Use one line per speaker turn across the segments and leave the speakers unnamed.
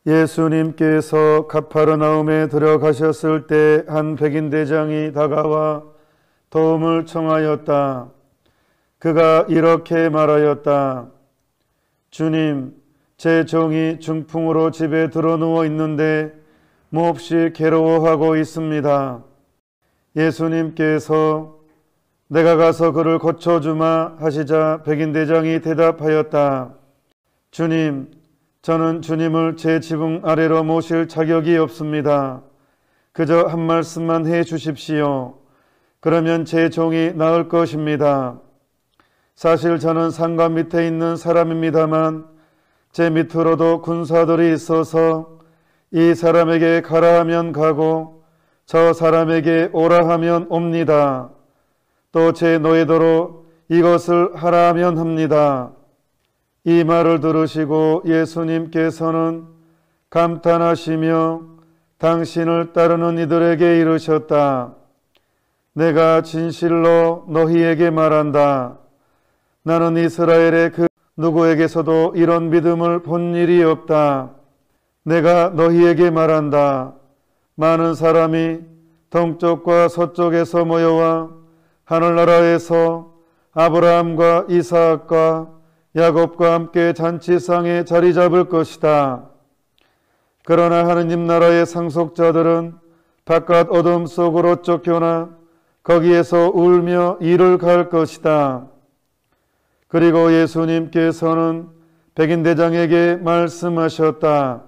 예수님께서 가파르나움에 들어가셨을 때 한 백인 대장이 다가와 도움을 청하였다. 그가 이렇게 말하였다. 주님, 제 종이 중풍으로 집에 들어누워 있는데 몹시 괴로워하고 있습니다. 예수님께서 내가 가서 그를 고쳐주마 하시자 백인 대장이 대답하였다. 주님, 저는 주님을 제 지붕 아래로 모실 자격이 없습니다. 그저 한 말씀만 해 주십시오. 그러면 제 종이 나을 것입니다. 사실 저는 상관 밑에 있는 사람입니다만 제 밑으로도 군사들이 있어서 이 사람에게 가라 하면 가고 저 사람에게 오라 하면 옵니다. 또 제 노예도로 이것을 하라 하면 합니다. 이 말을 들으시고 예수님께서는 감탄하시며 당신을 따르는 이들에게 이르셨다. 내가 진실로 너희에게 말한다. 나는 이스라엘의 그 누구에게서도 이런 믿음을 본 일이 없다. 내가 너희에게 말한다. 많은 사람이 동쪽과 서쪽에서 모여와 하늘나라에서 아브라함과 이삭과 야곱과 함께 잔치상에 자리 잡을 것이다. 그러나 하느님 나라의 상속자들은 바깥 어둠 속으로 쫓겨나 거기에서 울며 이를 갈 것이다. 그리고 예수님께서는 백인 대장에게 말씀하셨다.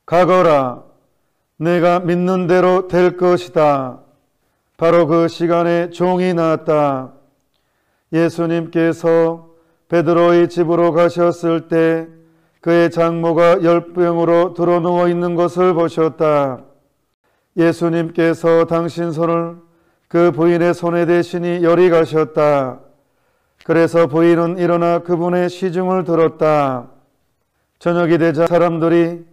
가거라. 내가 믿는 대로 될 것이다. 바로 그 시간에 종이 나왔다. 예수님께서 베드로의 집으로 가셨을 때 그의 장모가 열병으로 드러누워 있는 것을 보셨다. 예수님께서 당신 손을 그 부인의 손에 대시니 열이 가셨다. 그래서 부인은 일어나 그분의 시중을 들었다. 저녁이 되자 사람들이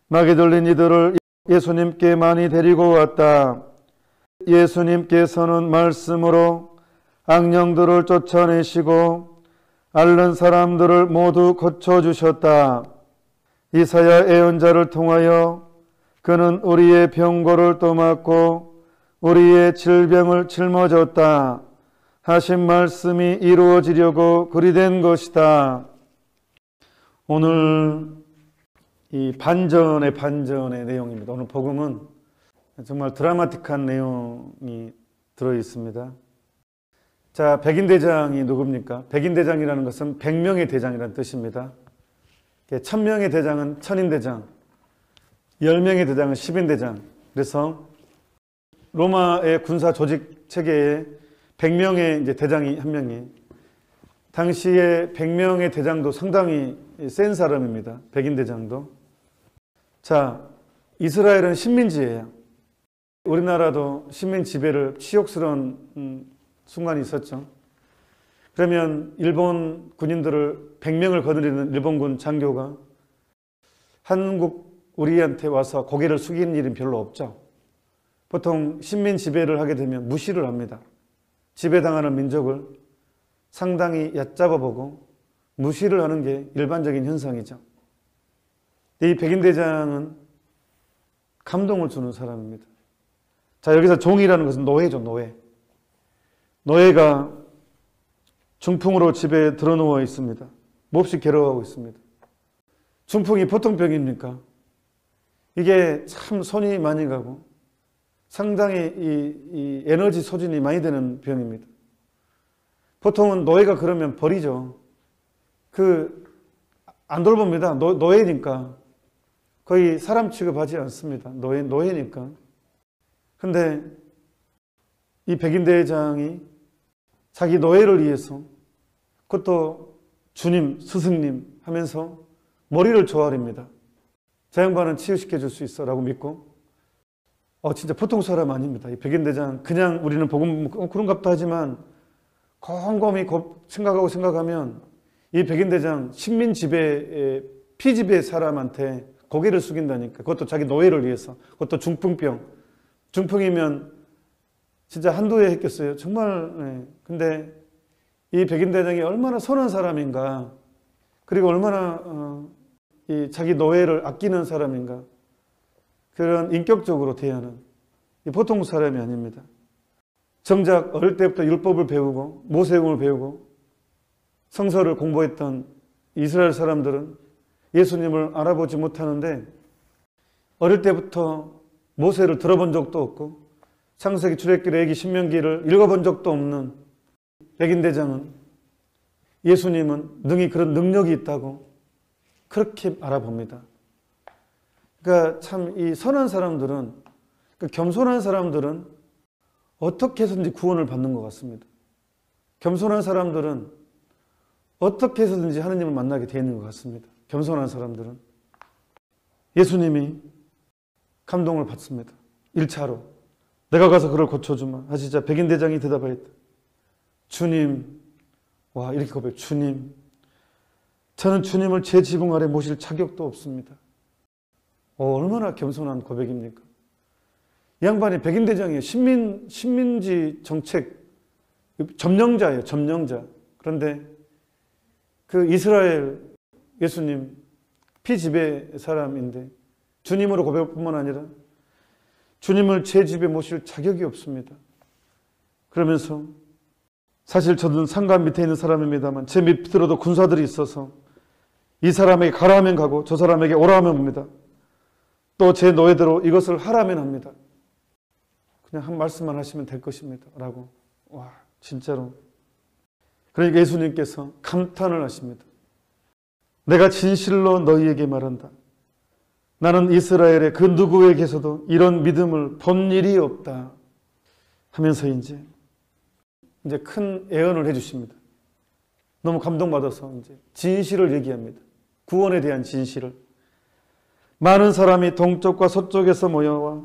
막이 들린 이들을 예수님께 많이 데리고 왔다. 예수님께서는 말씀으로 악령들을 쫓아내시고 앓는 사람들을 모두 고쳐주셨다. 이사야 예언자를 통하여 그는 우리의 병고를 떠맡고 우리의 질병을 짊어졌다 하신 말씀이 이루어지려고 그리 된 것이다. 오늘 이 반전의 내용입니다. 오늘 복음은 정말 드라마틱한 내용이 들어 있습니다. 자, 백인 대장이 누굽니까? 백인 대장이라는 것은 100명의 대장이라는 뜻입니다. 1000명의 대장은 천인 대장, 10명의 대장은 10인 대장. 그래서 로마의 군사 조직 체계에 100명의 이제 대장이 한 명이, 당시에 100명의 대장도 상당히 센 사람입니다. 백인 대장도. 자, 이스라엘은 식민지예요. 우리나라도 식민 지배를 치욕스러운 순간이 있었죠. 그러면 일본 군인들을 100명을 거느리는 일본군 장교가 한국 우리한테 와서 고개를 숙이는 일은 별로 없죠. 보통 식민 지배를 하게 되면 무시를 합니다. 지배당하는 민족을 상당히 얕잡아보고 무시를 하는 게 일반적인 현상이죠. 이 백인 대장은 감동을 주는 사람입니다. 자, 여기서 종이라는 것은 노예죠, 노예. 노예가 중풍으로 집에 들어누워 있습니다. 몹시 괴로워하고 있습니다. 중풍이 보통 병입니까? 이게 참 손이 많이 가고 상당히 이 에너지 소진이 많이 되는 병입니다. 보통은 노예가 그러면 버리죠. 안 돌봅니다. 노예니까. 거의 사람 취급하지 않습니다. 노예니까. 근데 이 백인 대장이 자기 노예를 위해서, 그것도 주님, 스승님 하면서 머리를 조아립니다. 저 양반은 치유시켜 줄 수 있어 라고 믿고, 진짜 보통 사람 아닙니다. 이 백인 대장, 그냥 우리는 복음 그런갑다 하지만 곰곰이 생각하면 이 백인 대장 식민 지배, 피지배 사람한테 고개를 숙인다니까. 그것도 자기 노예를 위해서. 그것도 중풍병. 중풍이면 진짜 한두 해 했겠어요. 정말. 네. 근데 이 백인 대장이 얼마나 선한 사람인가, 그리고 얼마나 이 자기 노예를 아끼는 사람인가? 그런 인격적으로 대하는 보통 사람이 아닙니다. 정작 어릴 때부터 율법을 배우고 모세율을 배우고 성서를 공부했던 이스라엘 사람들은 예수님을 알아보지 못하는데 어릴 때부터 모세를 들어본 적도 없고 창세기, 출애굽기, 레위기, 신명기를 읽어본 적도 없는 백인 대장은 예수님은 능히 그런 능력이 있다고 그렇게 알아봅니다. 그러니까 참 이 선한 사람들은, 겸손한 사람들은 어떻게 해서든지 구원을 받는 것 같습니다. 겸손한 사람들은 어떻게 해서든지 하느님을 만나게 되는 것 같습니다. 겸손한 사람들은. 예수님이 감동을 받습니다. 1차로 내가 가서 그를 고쳐주마 하시자 백인 대장이 대답하였다. 주님, 와 이렇게 고백해요. 주님, 저는 주님을 제 지붕 아래 모실 자격도 없습니다. 얼마나 겸손한 고백입니까? 이 양반이 백인 대장이에요. 식민지 정책 점령자예요. 점령자. 그런데 그 이스라엘 예수님 피지배 사람인데 주님으로 고백할 뿐만 아니라 주님을 제 집에 모실 자격이 없습니다. 그러면서 사실 저는 상관 밑에 있는 사람입니다만 제 밑으로도 군사들이 있어서 이 사람에게 가라 하면 가고 저 사람에게 오라 하면 옵니다. 또 제 노예대로 이것을 하라면 합니다. 그냥 한 말씀만 하시면 될 것입니다. 라고. 와, 진짜로. 그러니까 예수님께서 감탄을 하십니다. 내가 진실로 너희에게 말한다. 나는 이스라엘의 그 누구에게서도 이런 믿음을 본 일이 없다. 하면서 이제 큰 애언을 해주십니다. 너무 감동받아서 이제 진실을 얘기합니다. 구원에 대한 진실을. 많은 사람이 동쪽과 서쪽에서 모여와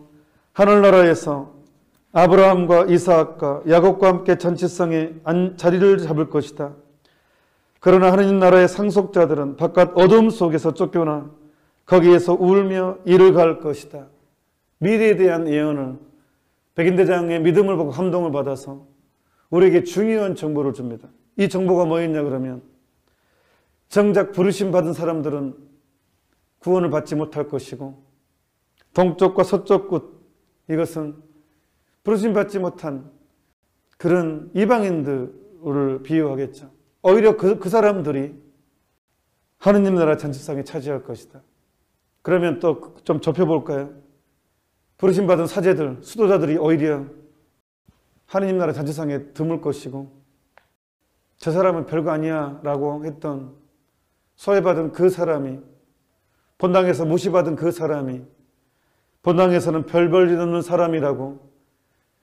하늘나라에서 아브라함과 이삭과 야곱과 함께 잔치상에 자리를 잡을 것이다. 그러나 하느님 나라의 상속자들은 바깥 어둠 속에서 쫓겨나 거기에서 울며 이를 갈 것이다. 미래에 대한 예언을 백인 대장의 믿음을 보고 감동을 받아서 우리에게 중요한 정보를 줍니다. 이 정보가 뭐였냐 그러면 정작 부르심 받은 사람들은 구원을 받지 못할 것이고 동쪽과 서쪽 끝 이것은 부르심 받지 못한 그런 이방인들을 비유하겠죠. 오히려 그 사람들이 하느님 나라 잔치상에 차지할 것이다. 그러면 또 좀 좁혀볼까요? 부르심 받은 사제들, 수도자들이 오히려 하느님 나라 잔치상에 드물 것이고 저 사람은 별거 아니야 라고 했던 소외받은 그 사람이 본당에서 무시받은 그 사람이 본당에서는 별 볼 일 없는 사람이라고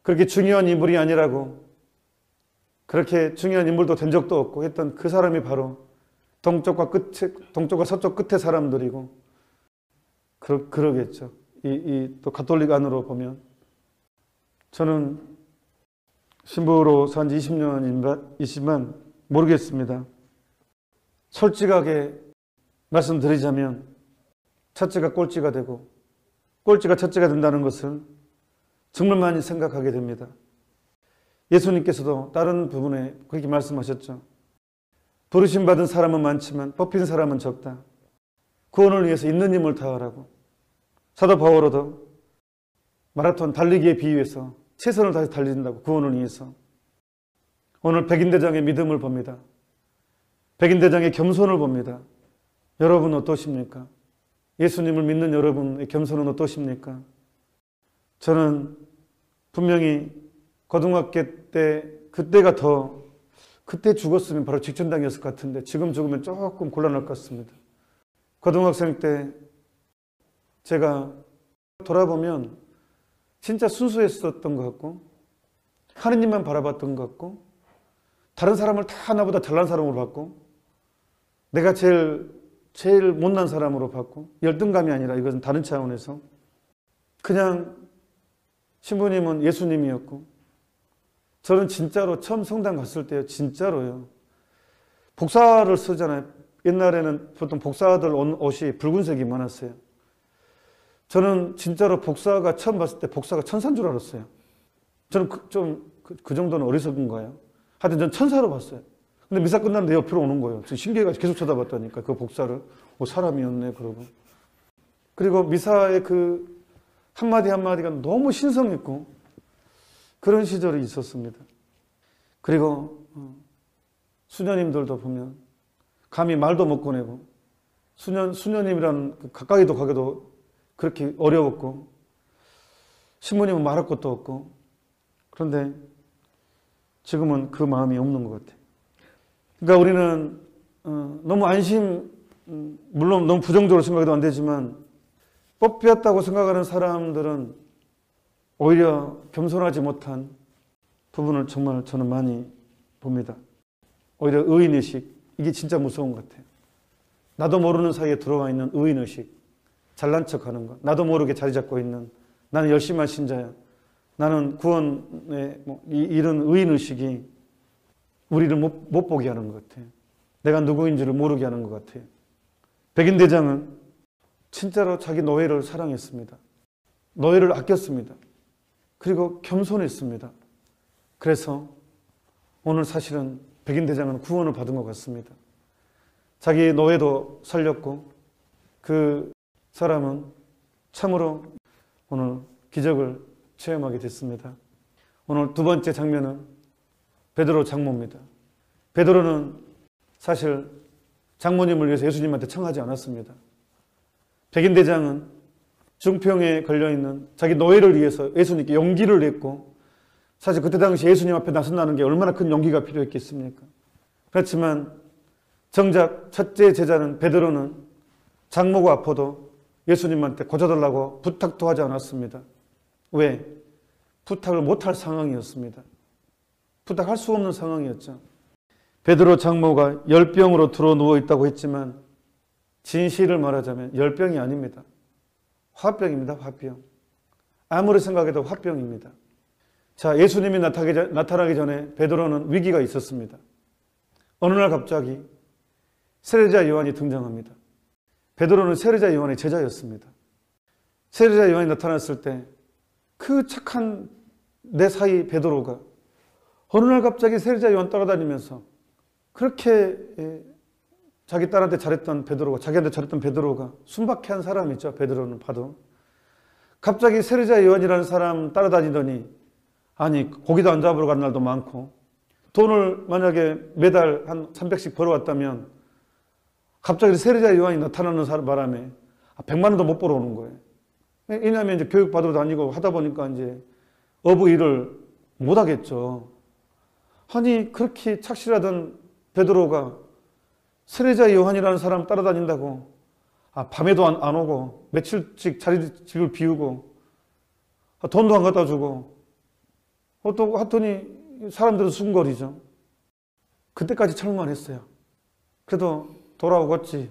그렇게 중요한 인물이 아니라고 그렇게 중요한 인물도 된 적도 없고 했던 그 사람이 바로 동쪽과 서쪽 끝의 사람들이고 그러겠죠. 또 가톨릭 안으로 보면 저는 신부로 산 지 20년이지만 모르겠습니다. 솔직하게 말씀드리자면 첫째가 꼴찌가 되고 꼴찌가 첫째가 된다는 것을 정말 많이 생각하게 됩니다. 예수님께서도 다른 부분에 그렇게 말씀하셨죠. 부르심 받은 사람은 많지만 뽑힌 사람은 적다. 구원을 위해서 있는 힘을 다하라고. 사도 바울도 마라톤 달리기에 비유해서 최선을 다해서 달린다고 구원을 위해서. 오늘 백인대장의 믿음을 봅니다. 백인대장의 겸손을 봅니다. 여러분은 어떠십니까? 예수님을 믿는 여러분의 겸손은 어떠십니까? 저는 분명히 고등학교 때 그때 죽었으면 바로 직천당이었을 것 같은데 지금 죽으면 조금 곤란할 것 같습니다. 고등학생 때 제가 돌아보면 진짜 순수했었던 것 같고 하느님만 바라봤던 것 같고 다른 사람을 다 나보다 잘난 사람으로 봤고 내가 제일 못난 사람으로 봤고 열등감이 아니라 이것은 다른 차원에서 그냥 신부님은 예수님이었고 저는 진짜로 처음 성당 갔을 때요. 진짜로요. 복사를 쓰잖아요. 옛날에는 보통 복사들 옷이 붉은색이 많았어요. 저는 진짜로 복사가 처음 봤을 때 복사가 천사인 줄 알았어요. 저는 그 정도는 어리석은가요? 하여튼 전 천사로 봤어요. 근데 미사 끝났는데 옆으로 오는 거예요. 신기해가지고 계속 쳐다봤다니까 그 복사를. 사람이었네 그러고. 그리고 미사의 그 한마디 한마디가 너무 신성했고 그런 시절이 있었습니다. 그리고 수녀님들도 보면 감히 말도 못 꺼내고 수녀님이란 가까이도 가기도 그렇게 어려웠고 신부님은 말할 것도 없고 그런데 지금은 그 마음이 없는 것 같아요. 그러니까 우리는 너무 물론 너무 부정적으로 생각해도 안 되지만 뽑혔다고 생각하는 사람들은 오히려 겸손하지 못한 부분을 정말 저는 많이 봅니다. 오히려 의인의식, 이게 진짜 무서운 것 같아요. 나도 모르는 사이에 들어와 있는 의인의식, 잘난 척하는 것, 나도 모르게 자리 잡고 있는 나는 열심한 신자야, 나는 구원에 이런 의인의식이 우리를 못 보게 하는 것 같아요. 내가 누구인지를 모르게 하는 것 같아요. 백인대장은 진짜로 자기 노예를 사랑했습니다. 노예를 아꼈습니다. 그리고 겸손했습니다. 그래서 오늘 사실은 백인대장은 구원을 받은 것 같습니다. 자기 노예도 살렸고 그 사람은 참으로 오늘 기적을 체험하게 됐습니다. 오늘 두 번째 장면은 베드로 장모입니다. 베드로는 사실 장모님을 위해서 예수님한테 청하지 않았습니다. 백인대장은 중병에 걸려있는 자기 노예를 위해서 예수님께 용기를 냈고 사실 그때 당시 예수님 앞에 나선다는 게 얼마나 큰 용기가 필요했겠습니까? 그렇지만 정작 첫째 제자는 베드로는 장모가 아파도 예수님한테 고쳐달라고 부탁도 하지 않았습니다. 왜? 부탁을 못할 상황이었습니다. 부탁할 수 없는 상황이었죠. 베드로 장모가 열병으로 들어 누워 있다고 했지만 진실을 말하자면 열병이 아닙니다. 화병입니다. 화병. 아무리 생각해도 화병입니다. 자, 예수님이 나타나기 전에 베드로는 위기가 있었습니다. 어느 날 갑자기 세례자 요한이 등장합니다. 베드로는 세례자 요한의 제자였습니다. 세례자 요한이 나타났을 때 그 착한 내 사이 베드로가 어느 날 갑자기 세례자 요한 따라다니면서 그렇게 자기 딸한테 잘했던 베드로가, 자기한테 잘했던 베드로가 순박해한 사람이죠. 베드로는 봐도. 갑자기 세례자 요한이라는 사람 따라다니더니 아니 고기도 안 잡으러 간 날도 많고 돈을 만약에 매달 한 300씩 벌어왔다면 갑자기 세례자 요한이 나타나는 바람에 100만 원도 못 벌어오는 거예요. 왜냐하면 이제 교육 받으러 다니고 하다 보니까 이제 어부 일을 못 하겠죠. 아니 그렇게 착실하던 베드로가 세례자 요한이라는 사람 따라다닌다고 밤에도 안 오고 며칠씩 자리집을 비우고 돈도 안 갖다 주고 또 하더니 사람들은 숨거리죠. 그때까지 참을만 했어요. 그래도 돌아오겠지.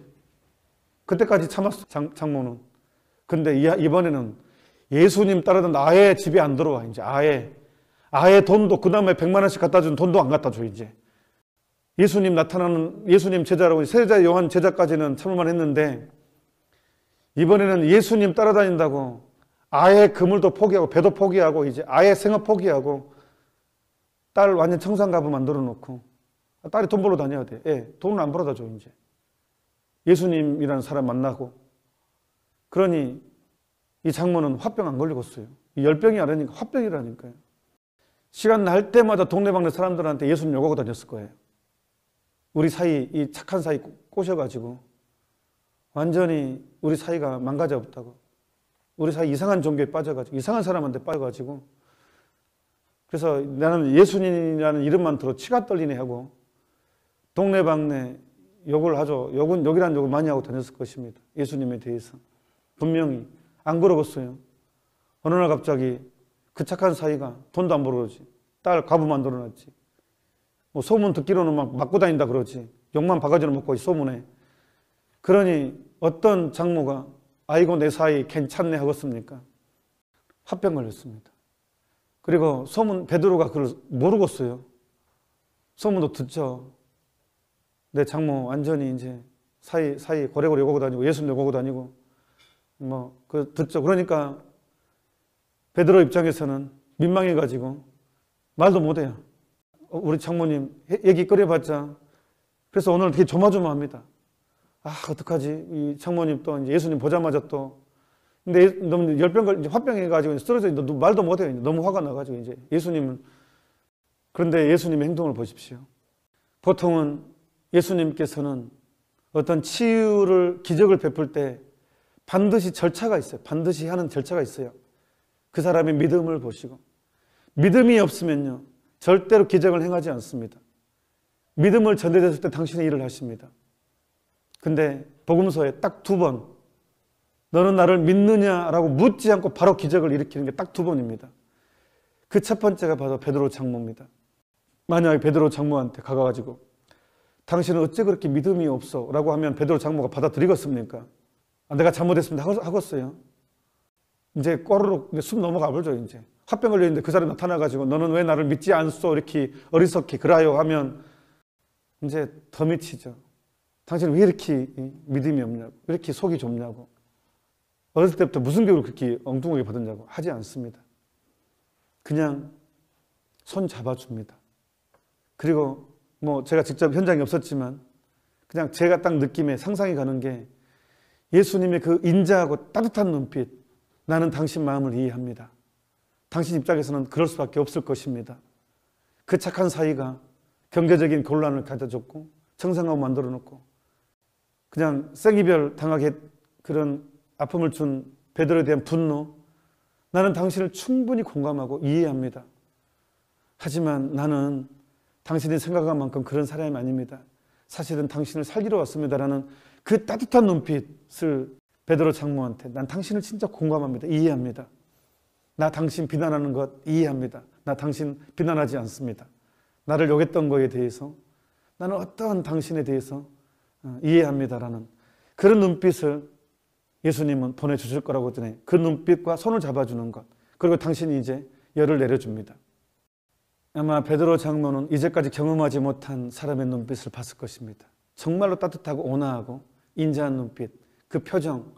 그때까지 참았어 장모는. 근데 이번에는 예수님 따르던 아예 집에 안 들어와. 이제 아예 돈도 그 다음에 100만 원씩 갖다 준 돈도 안 갖다 줘. 이제 예수님 나타나는 예수님 제자라고 세례자 요한 제자까지는 참을만 했는데 이번에는 예수님 따라다닌다고 아예 그물도 포기하고 배도 포기하고 이제 아예 생업 포기하고 딸 완전 청산가부 만들어 놓고 딸이 돈 벌러 다녀야 돼. 돈을 안 벌어다 줘. 이제 예수님이라는 사람 만나고 그러니 이 장모는 화병 안 걸리겠어요. 열병이 아니니까 화병이라니까요. 시간 날 때마다 동네방네 사람들한테 예수님 욕하고 다녔을 거예요. 우리 사이 이 착한 사이 꼬셔가지고 완전히 우리 사이가 망가져 없다고 우리 사이 이상한 종교에 빠져가지고 이상한 사람한테 빠져가지고 그래서 나는 예수님이라는 이름만 들어 치가 떨리네 하고 동네방네 욕을 하죠. 욕이라는 욕을 많이 하고 다녔을 것입니다. 예수님에 대해서. 분명히 안 그러겠어요. 어느 날 갑자기 그 착한 사이가 돈도 안 벌어오지. 딸 과부 만들어놨지. 소문 듣기로는 막 맞고 다닌다 그러지. 욕만 바가지로 먹고 소문에. 그러니 어떤 장모가 아이고 내 사이 괜찮네 하겠습니까? 화병 걸렸습니다. 그리고 소문 베드로가 그걸 모르겠어요. 소문도 듣죠. 내 장모 완전히 이제 사이 고래고래 욕하고 다니고 예수님 욕하고 다니고 듣죠. 그러니까 베드로 입장에서는 민망해가지고 말도 못해요. 우리 장모님 얘기 끓여봤자 그래서 오늘 되게 조마조마합니다. 아, 어떡하지? 이 장모님 또 이제 예수님 보자마자 또, 근데 너무 열병, 화병해가지고 쓰러져, 말도 못해요. 너무 화가 나가지고 이제 예수님은. 그런데 예수님의 행동을 보십시오. 보통은 예수님께서는 어떤 치유를, 기적을 베풀 때 반드시 절차가 있어요. 반드시 하는 절차가 있어요. 그 사람의 믿음을 보시고. 믿음이 없으면요, 절대로 기적을 행하지 않습니다. 믿음을 전달했을 때 당신의 일을 하십니다. 근데 복음서에 딱 2번, 너는 나를 믿느냐라고 묻지 않고 바로 기적을 일으키는 게 딱 2번입니다. 그 첫 번째가 바로 베드로 장모입니다. 만약에 베드로 장모한테 가가지고 당신은 어째 그렇게 믿음이 없어? 라고 하면 베드로 장모가 받아들이겠습니까? 아, 내가 잘못했습니다 하겠어요. 이제 꼬르륵 숨 넘어가 버죠. 이제 화병 걸려있는데 그 사람이 나타나가지고 너는 왜 나를 믿지 않소? 이렇게 어리석게 그라요 하면 이제 더 미치죠. 당신은 왜 이렇게 믿음이 없냐고, 왜 이렇게 속이 좁냐고, 어렸을 때부터 무슨 교육을 그렇게 엉뚱하게 받았냐고 하지 않습니다. 그냥 손 잡아줍니다. 그리고 뭐 제가 직접 현장에 없었지만 그냥 제가 딱 느낌에 상상이 가는 게 예수님의 그 인자하고 따뜻한 눈빛, 나는 당신 마음을 이해합니다. 당신 입장에서는 그럴 수밖에 없을 것입니다. 그 착한 사이가 경제적인 곤란을 가져줬고 청산하고 만들어 놓고 그냥 생이별 당하게 그런 아픔을 준 베드로에 대한 분노, 나는 당신을 충분히 공감하고 이해합니다. 하지만 나는 당신이 생각한 만큼 그런 사람이 아닙니다. 사실은 당신을 살리러 왔습니다라는 그 따뜻한 눈빛을 베드로 장모한테, 난 당신을 진짜 공감합니다. 이해합니다. 나 당신 비난하는 것 이해합니다. 나 당신 비난하지 않습니다. 나를 욕했던 거에 대해서 나는 어떠한 당신에 대해서 이해합니다라는 그런 눈빛을 예수님은 보내주실 거라고 전에 그 눈빛과 손을 잡아주는 것, 그리고 당신이 이제 열을 내려줍니다. 아마 베드로 장모는 이제까지 경험하지 못한 사람의 눈빛을 봤을 것입니다. 정말로 따뜻하고 온화하고 인자한 눈빛, 그 표정,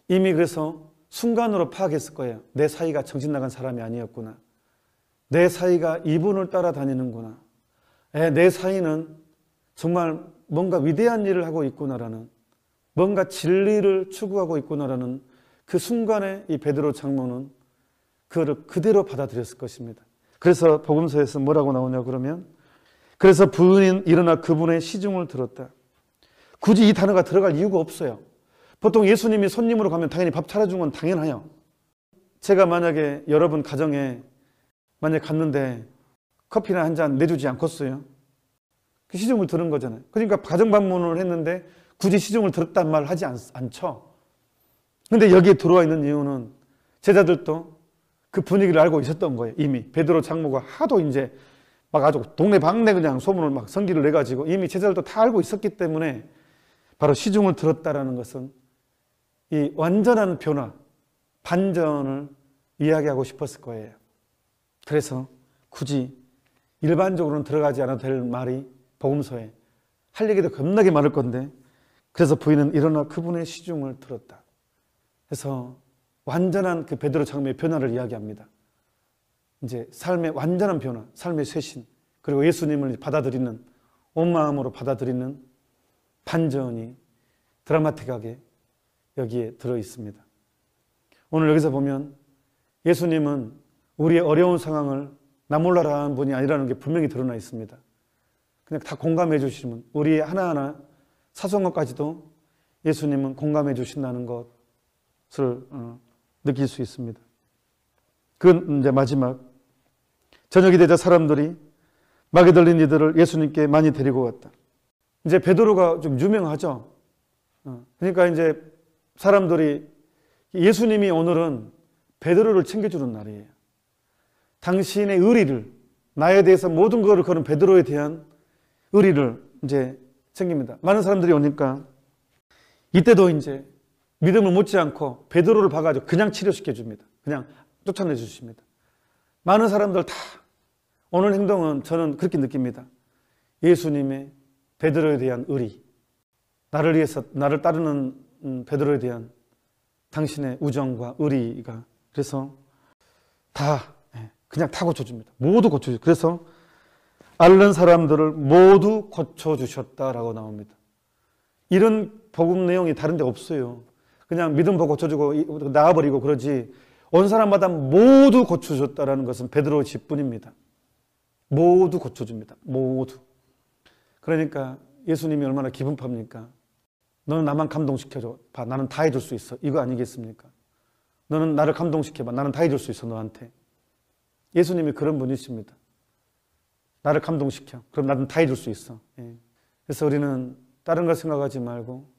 이미 그래서 순간으로 파악했을 거예요. 내 사이가 정신 나간 사람이 아니었구나. 내 사이가 이분을 따라다니는구나. 내 사이는 정말 뭔가 위대한 일을 하고 있구나라는, 뭔가 진리를 추구하고 있구나라는 그 순간에 이 베드로 장모는 그를 그대로 받아들였을 것입니다. 그래서 복음서에서 뭐라고 나오냐 그러면, 그래서 부인은 일어나 그분의 시중을 들었다. 굳이 이 단어가 들어갈 이유가 없어요. 보통 예수님이 손님으로 가면 당연히 밥 차려준 건 당연해요. 제가 만약에 여러분 가정에 만약에 갔는데 커피나 한 잔 내주지 않겠어요? 그 시중을 들은 거잖아요. 그러니까 가정 방문을 했는데 굳이 시중을 들었단 말을 하지 않죠. 근데 여기에 들어와 있는 이유는 제자들도 그 분위기를 알고 있었던 거예요. 이미 베드로 장모가 하도 이제 막 아주 동네방네 그냥 소문을 막 성기를 내가지고 이미 제자들도 다 알고 있었기 때문에 바로 시중을 들었다라는 것은 이 완전한 변화, 반전을 이야기하고 싶었을 거예요. 그래서 굳이 일반적으로는 들어가지 않아도 될 말이 복음서에 할 얘기도 겁나게 많을 건데, 그래서 부인은 일어나 그분의 시중을 들었다. 그래서 완전한 그 베드로 장모의 변화를 이야기합니다. 이제 삶의 완전한 변화, 삶의 쇄신, 그리고 예수님을 받아들이는, 온 마음으로 받아들이는 반전이 드라마틱하게 여기에 들어 있습니다. 오늘 여기서 보면 예수님은 우리의 어려운 상황을 나 몰라라 하는 분이 아니라는 게 분명히 드러나 있습니다. 그냥 다 공감해 주시면, 우리의 하나하나 사소한 것까지도 예수님은 공감해 주신다는 것을 느낄 수 있습니다. 그건 이제 마지막, 저녁이 되자 사람들이 마게 들린 이들을 예수님께 많이 데리고 갔다. 이제 베드로가 좀 유명하죠. 그러니까 이제 사람들이, 예수님이 오늘은 베드로를 챙겨주는 날이에요. 당신의 의리를, 나에 대해서 모든 것을 거는 베드로에 대한 의리를 이제 챙깁니다. 많은 사람들이 오니까 이때도 이제 믿음을 묻지 않고 베드로를 봐가지고 그냥 치료시켜 줍니다. 그냥 쫓아내 주십니다. 많은 사람들 다 오늘 행동은 저는 그렇게 느낍니다. 예수님의 베드로에 대한 의리, 나를 위해서 나를 따르는 베드로에 대한 당신의 우정과 의리가, 그래서 다 그냥 다 고쳐줍니다. 모두 고쳐줍니다. 그래서 앓는 사람들을 모두 고쳐주셨다라고 나옵니다. 이런 복음 내용이 다른 데 없어요. 그냥 믿음 보고 고쳐주고 나와버리고 그러지 온 사람마다 모두 고쳐줬다라는 것은 베드로 집뿐입니다. 모두 고쳐줍니다. 모두. 그러니까 예수님이 얼마나 기분팝니까? 너는 나만 감동시켜줘. 봐, 나는 다 해줄 수 있어. 이거 아니겠습니까? 너는 나를 감동시켜봐. 나는 다 해줄 수 있어, 너한테. 예수님이 그런 분이십니다. 나를 감동시켜. 그럼 나는 다 해줄 수 있어. 예. 그래서 우리는 다른 걸 생각하지 말고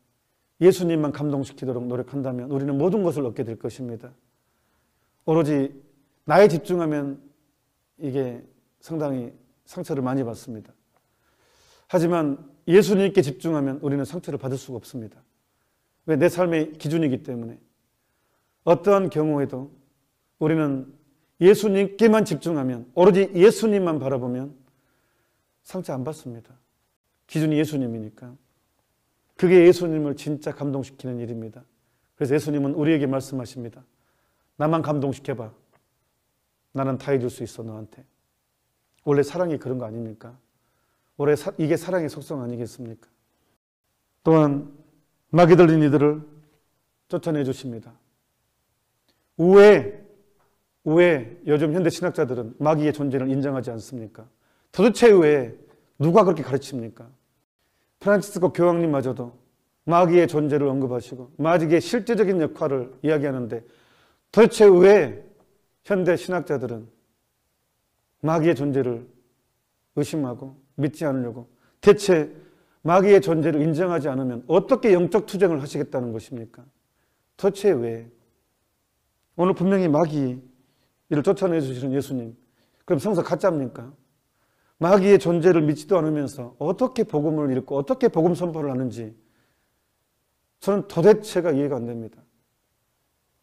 예수님만 감동시키도록 노력한다면 우리는 모든 것을 얻게 될 것입니다. 오로지 나에 집중하면 이게 상당히 상처를 많이 받습니다. 하지만 예수님께 집중하면 우리는 상처를 받을 수가 없습니다. 왜? 내 삶의 기준이기 때문에. 어떠한 경우에도 우리는 예수님께만 집중하면, 오로지 예수님만 바라보면 상처 안 받습니다. 기준이 예수님이니까. 그게 예수님을 진짜 감동시키는 일입니다. 그래서 예수님은 우리에게 말씀하십니다. 나만 감동시켜봐. 나는 다 해줄 수 있어, 너한테. 원래 사랑이 그런 거 아닙니까? 원래 이게 사랑의 속성 아니겠습니까? 또한 마귀 들린 이들을 쫓아내 주십니다. 우회, 요즘 현대 신학자들은 마귀의 존재를 인정하지 않습니까? 도대체 왜 누가 그렇게 가르칩니까? 프란치스코 교황님마저도 마귀의 존재를 언급하시고 마귀의 실제적인 역할을 이야기하는데 도대체 왜 현대 신학자들은 마귀의 존재를 의심하고 믿지 않으려고 대체 마귀의 존재를 인정하지 않으면 어떻게 영적 투쟁을 하시겠다는 것입니까? 도대체 왜? 오늘 분명히 마귀 이를 쫓아내 주시는 예수님, 그럼 성서 가짜입니까? 마귀의 존재를 믿지도 않으면서 어떻게 복음을 읽고 어떻게 복음 선포를 하는지 저는 도대체가 이해가 안 됩니다.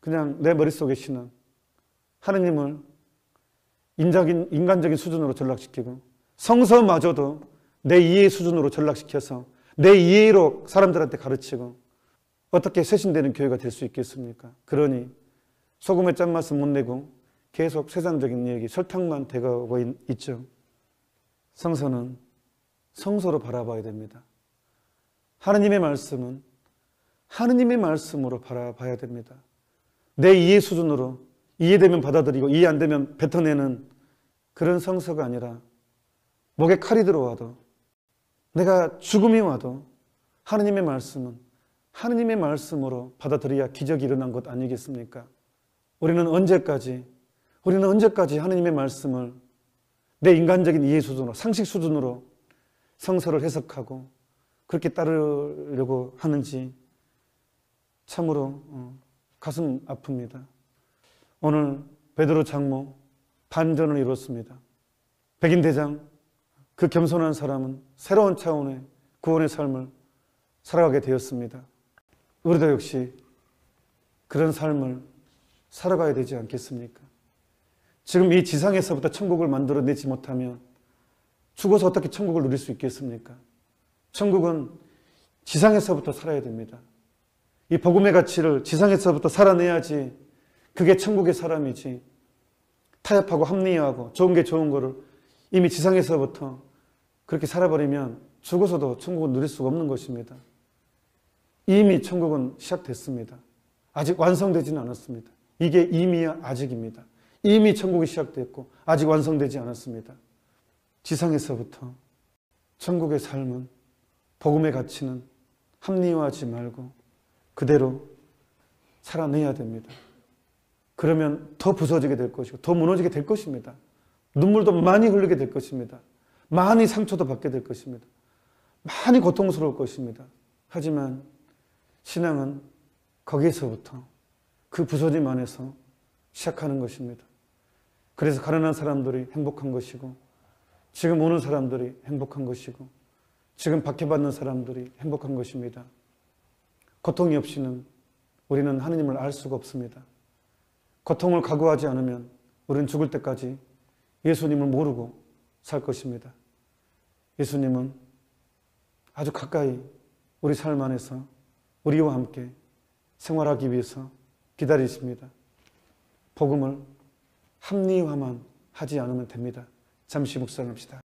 그냥 내 머릿속의 신앙, 하느님을 인간적인 수준으로 전락시키고 성서마저도 내 이해 수준으로 전락시켜서 내 이해로 사람들한테 가르치고 어떻게 쇄신되는 교회가 될 수 있겠습니까? 그러니 소금의 짠맛은 못 내고 계속 세상적인 얘기, 설탕만 돼가고 있죠. 성서는 성서로 바라봐야 됩니다. 하느님의 말씀은 하느님의 말씀으로 바라봐야 됩니다. 내 이해 수준으로 이해되면 받아들이고 이해 안 되면 뱉어내는 그런 성서가 아니라 목에 칼이 들어와도 내가 죽음이 와도 하느님의 말씀은 하느님의 말씀으로 받아들여야 기적이 일어난 것 아니겠습니까? 우리는 언제까지 하느님의 말씀을 내 인간적인 이해 수준으로, 상식 수준으로 성서를 해석하고 그렇게 따르려고 하는지 참으로 가슴 아픕니다. 오늘 베드로 장로 반전을 이뤘습니다. 백인대장, 그 겸손한 사람은 새로운 차원의 구원의 삶을 살아가게 되었습니다. 우리도 역시 그런 삶을 살아가야 되지 않겠습니까? 지금 이 지상에서부터 천국을 만들어내지 못하면 죽어서 어떻게 천국을 누릴 수 있겠습니까? 천국은 지상에서부터 살아야 됩니다. 이 복음의 가치를 지상에서부터 살아내야지 그게 천국의 사람이지, 타협하고 합리화하고 좋은 게 좋은 거를 이미 지상에서부터 그렇게 살아버리면 죽어서도 천국을 누릴 수가 없는 것입니다. 이미 천국은 시작됐습니다. 아직 완성되지는 않았습니다. 이게 이미야 아직입니다. 이미 천국이 시작됐고 아직 완성되지 않았습니다. 지상에서부터 천국의 삶은, 복음의 가치는 합리화하지 말고 그대로 살아내야 됩니다. 그러면 더 부서지게 될 것이고 더 무너지게 될 것입니다. 눈물도 많이 흘리게 될 것입니다. 많이 상처도 받게 될 것입니다. 많이 고통스러울 것입니다. 하지만 신앙은 거기에서부터, 그 부서짐 안에서 시작하는 것입니다. 그래서 가난한 사람들이 행복한 것이고 지금 오는 사람들이 행복한 것이고 지금 박해받는 사람들이 행복한 것입니다. 고통이 없이는 우리는 하느님을 알 수가 없습니다. 고통을 각오하지 않으면 우리는 죽을 때까지 예수님을 모르고 살 것입니다. 예수님은 아주 가까이 우리 삶 안에서 우리와 함께 생활하기 위해서 기다리십니다. 복음을 합리화만 하지 않으면 됩니다. 잠시 묵상합시다.